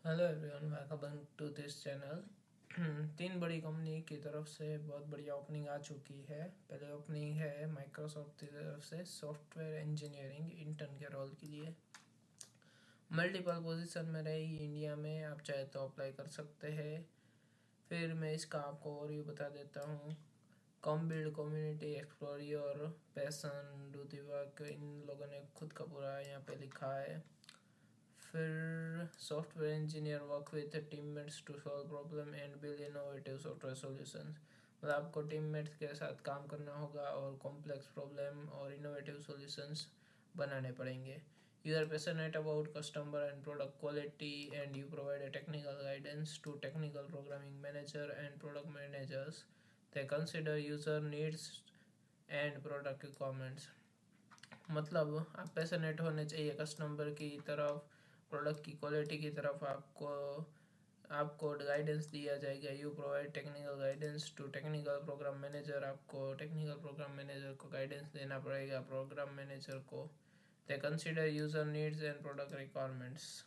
Hello everyone, welcome to this channel. तीन बड़ी company की तरफ से बहुत बढ़िया ओपनिंग आ चुकी है। पहले ओपनिंग है माइक्रोसॉफ्ट की तरफ से सॉफ्टवेयर इंजीनियरिंग इंटर्न के रोल के लिए। मल्टीपल पोजीशन में रही इंडिया में, आप चाहे तो अप्लाई कर सकते हैं। फिर मैं इसका आपको और ये बता देता हूँ। Come build community, explore your passion, do the work, इन लोगों ने खुद का पूरा यहाँ पे लिखा है। फिर software engineer work with teammates to solve problem and build innovative software solutions. मतलब आपको टीममेट्स के साथ काम करना होगा और कॉम्प्लेक्स प्रॉब्लम और इनोवेटिव सॉल्यूशंस बनाने पड़ेंगे। You are passionate about customer and product quality and you provide a technical guidance to technical programming manager and product managers. They consider user needs and product requirements. मतलब आप passionate होने चाहिए customer की तरफ, product की quality की तरफ। आपको आपको गाइडेंस दिया जाएगा। You provide technical guidance to technical program manager. आपको टेक्निकल प्रोग्राम मैनेजर को गाइडेंस देना पड़ेगा, प्रोग्राम मैनेजर को। They consider user needs and product requirements.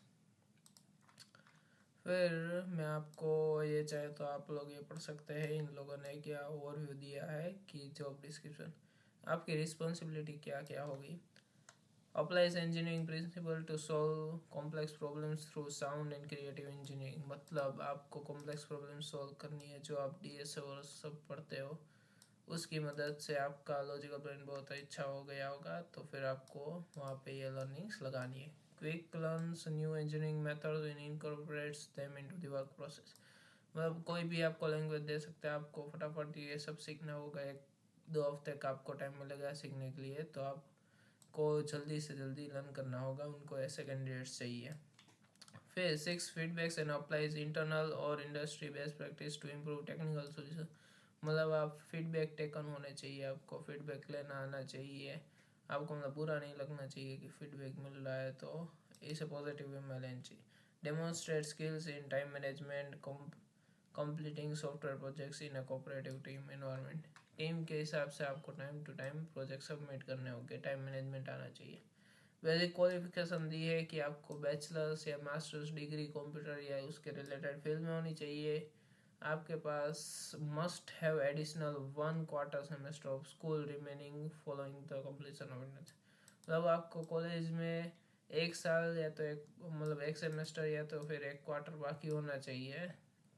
फिर मैं आपको ये चाहे तो आप लोग ये पढ़ सकते हैं, इन लोगों ने क्या ओवरव्यू दिया है कि जॉब डिस्क्रिप्शन आपकी रिस्पॉन्सिबिलिटी क्या क्या होगी। Applies engineering principle to solve complex problems through sound and creative engineering. मतलब आपको कॉम्प्लेक्स प्रॉब्लम सॉल्व करनी है, जो आप डीएस और सब पढ़ते हो उसकी मदद से। आपका लॉजिकल ब्रेन बहुत अच्छा हो गया होगा, तो फिर आपको वहाँ पे ये लर्निंग्स लगानी है। Quick learns new engineering methods and incorporates them into the work process. मतलब कोई भी आपको लैंग्वेज दे सकते हैं, आपको फटाफट ये सब सीखना होगा। 1-2 हफ्ते का आपको टाइम मिलेगा सीखने के लिए, तो आपको जल्दी से जल्दी लर्न करना होगा। उनको ऐसे कैंडिडेट्स चाहिए। फिर 6 फीडबैक्स एंड अप्लाइज इंटरनल और industry best practice to improve technical solution. मतलब आप फीडबैक टेकन होने चाहिए, आपको फीडबैक लेना आना चाहिए। आपको मतलब बुरा नहीं लगना चाहिए कि फीडबैक मिल रहा है, तो इसे पॉजिटिव वे में लेना चाहिए। Demonstrate skills in time management, completing software projects in a cooperative team environment. Team के हिसाब से आपको time to time project submit करने होंगे, टाइम मैनेजमेंट आना चाहिए। बेसिक क्वालिफिकेशन दी है कि आपको बैचलर्स या मास्टर्स डिग्री कंप्यूटर या उसके रिलेटेड फील्ड में होनी चाहिए। आपके पास must have additional 1 quarter semester of school remaining following the completion of internship. मतलब आपको कॉलेज में 1 साल या तो एक सेमेस्टर या तो फिर 1 क्वार्टर बाकी होना चाहिए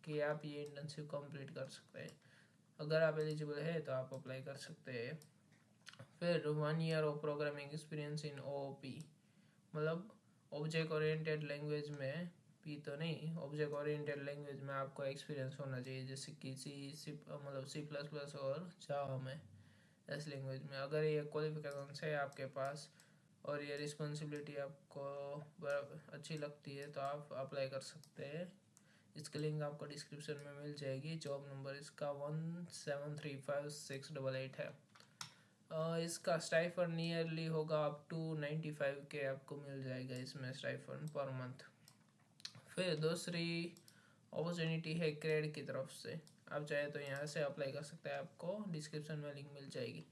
कि आप ये इंटर्नशिप कंप्लीट कर सकते हैं। अगर आप एलिजिबल है तो आप अप्लाई कर सकते हैं। फिर 1 year of programming experience in OOP. मतलब ऑब्जेक्ट ओरिएंटेड लैंग्वेज में, पी तो नहीं, ऑब्जेक्ट ओरिएंटेड लैंग्वेज में आपको एक्सपीरियंस होना चाहिए, जैसे कि C++ और जावा में, इस लैंग्वेज में। अगर ये क्वालिफिकेशन है आपके पास और ये रिस्पॉन्सिबिलिटी आपको अच्छी लगती है, तो आप अप्लाई कर सकते हैं। इसकी लिंक आपको डिस्क्रिप्शन में मिल जाएगी। जॉब नंबर इसका 1735688 है। इसका स्टाइफन नियरली होगा अप टू 95 के आपको मिल जाएगा इसमें स्टाइफन पर मंथ। फिर दूसरी अपॉर्चुनिटी है क्रेड की तरफ से। आप चाहे तो यहाँ से अप्लाई कर सकते हैं, आपको डिस्क्रिप्शन में लिंक मिल जाएगी।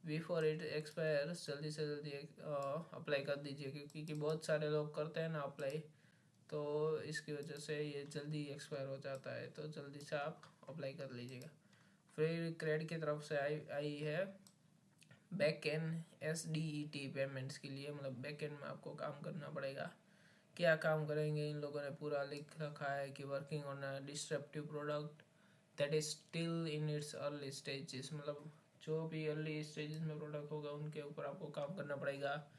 बिफोर इट एक्सपायर्स, जल्दी से जल्दी अप्लाई कर दीजिए, क्योंकि बहुत सारे लोग करते हैं ना अप्लाई, तो इसकी वजह से ये जल्दी एक्सपायर हो जाता है, तो जल्दी से आप अप्लाई कर लीजिएगा। फिर क्रेड की तरफ से आई है बैक एंड SDET पेमेंट्स के लिए। मतलब बैक एंड में आपको काम करना पड़ेगा। क्या काम करेंगे, इन लोगों ने पूरा लिख रखा है कि working on a disruptive product that is still in its early stages. मतलब जो भी अर्ली स्टेजेस में प्रोडक्ट होगा उनके ऊपर आपको काम करना पड़ेगा।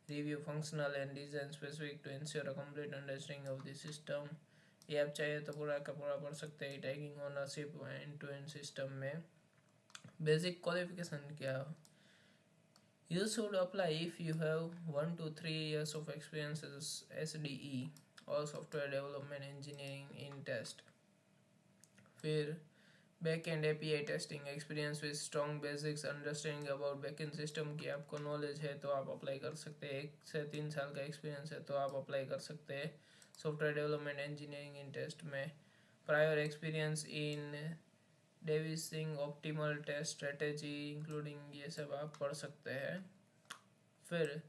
Review functional and design specific to ensure a complete understanding of the system. ये आप चाहे तो पूरा का पूरा पढ़ सकते हैं। Tagging ownership end to end system में बेसिक क्वालिफिकेशन क्या। You should apply if you have 1 to 3 years of experience as SDE or software development engineering in test. फिर backend API testing experience with strong basics understanding about backend system की आपको knowledge है तो आप apply कर सकते हैं। 1 से 3 साल का एक्सपीरियंस है तो आप अप्लाई कर सकते हैं software development engineering in test में। Prior experience in devising optimal test strategy including, ये सब आप पढ़ सकते हैं। फिर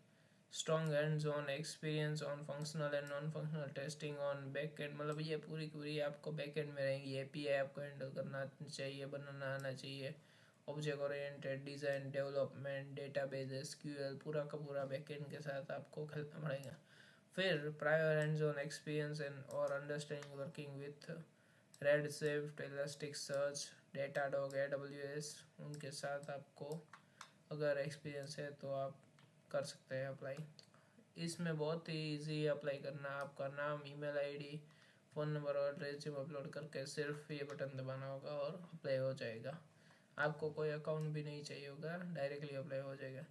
strong hands on experience on functional and non functional testing on back end, मतलब ये पूरी पूरी आपको बैक एंड में रहेंगी। एपीआई आपको हैंडल करना चाहिए, बनाना आना चाहिए। Object oriented design, development, database, SQL, पूरा का पूरा बैकएंड के साथ आपको खेलना पड़ेगा। फिर prior hands on experience and और understanding working with Redshift, Elasticsearch, Datadog, AWS, उनके साथ आपको अगर एक्सपीरियंस है तो आप कर सकते हैं अप्लाई। इसमें बहुत ही ईजी अप्लाई करना, आपका नाम, ईमेल आईडी, फ़ोन नंबर और रेज्यूम अपलोड करके सिर्फ ये बटन दबाना होगा और अप्लाई हो जाएगा। आपको कोई अकाउंट भी नहीं चाहिए होगा, डायरेक्टली अप्लाई हो जाएगा।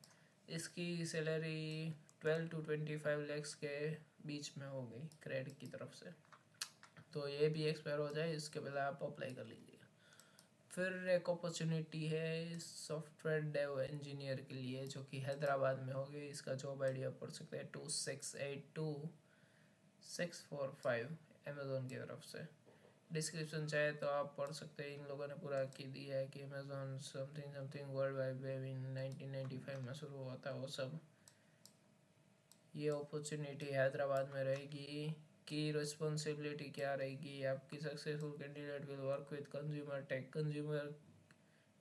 इसकी सैलरी 12 to 25 lakhs के बीच में होगी क्रेडिट की तरफ से। तो ये भी एक्सपायर हो जाए इसके पहले आप अप्लाई कर लीजिए। फिर एक अपॉर्चुनिटी है सॉफ्टवेयर डेव इंजीनियर के लिए, जो कि हैदराबाद में होगी। इसका जॉब आईडी आप पढ़ सकते हैं 2682-645 अमेज़ोन की तरफ से। डिस्क्रिप्शन चाहे तो आप पढ़ सकते हैं, इन लोगों ने पूरा की दिया है कि Amazon something something world wide web in 1995 में शुरू हुआ था वो सब। ये अपॉर्चुनिटी हैदराबाद में रहेगी। की रिस्पॉन्सिबिलिटी क्या रहेगी आपकी? Successful candidate will work with consumer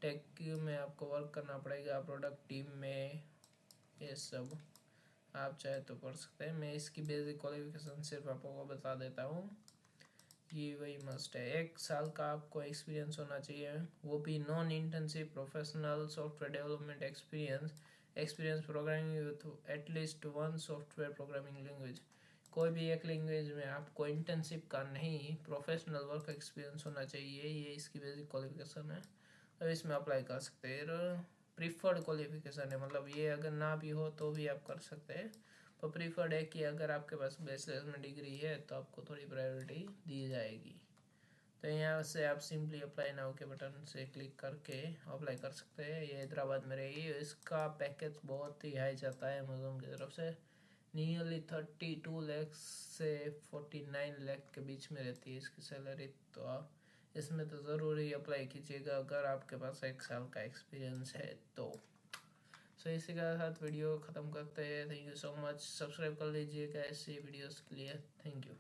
tech में आपको वर्क करना पड़ेगा, प्रोडक्ट टीम में, ये सब आप चाहे तो पढ़ सकते हैं। मैं इसकी बेसिक क्वालिफिकेशन सिर्फ आपको बता देता हूँ। ये वही मस्ट है, 1 साल का आपको एक्सपीरियंस होना चाहिए, वो भी non internship, professional software development experience programming with at least 1 software programming language. कोई भी एक लैंग्वेज में आपको इंटर्नशिप का नहीं, प्रोफेशनल वर्क एक्सपीरियंस होना चाहिए। ये इसकी बेसिक क्वालिफिकेशन है और इसमें अप्लाई कर सकते हैं। प्रीफर्ड क्वालिफिकेशन है, मतलब ये अगर ना भी हो तो भी आप कर सकते हैं, पर प्रीफर्ड है कि अगर आपके पास बैचलर्स में डिग्री है तो आपको थोड़ी प्रायोरिटी दी जाएगी। तो यहाँ से आप सिंपली अप्लाई नाउ के बटन से क्लिक करके अप्लाई कर सकते हैं। ये हैदराबाद में रहेगी। इसका पैकेज बहुत ही हाई जाता है अमेज़ोन की तरफ से, नियरली 32 लाख से 49 लाख के बीच में रहती है इसकी सैलरी। तो आप इसमें तो ज़रूरी अप्लाई कीजिएगा अगर आपके पास 1 साल का एक्सपीरियंस है तो। सो इसी के साथ वीडियो ख़त्म करते हैं। Thank you so much. Subscribe कर लीजिएगा ऐसी वीडियोस के लिए। Thank you.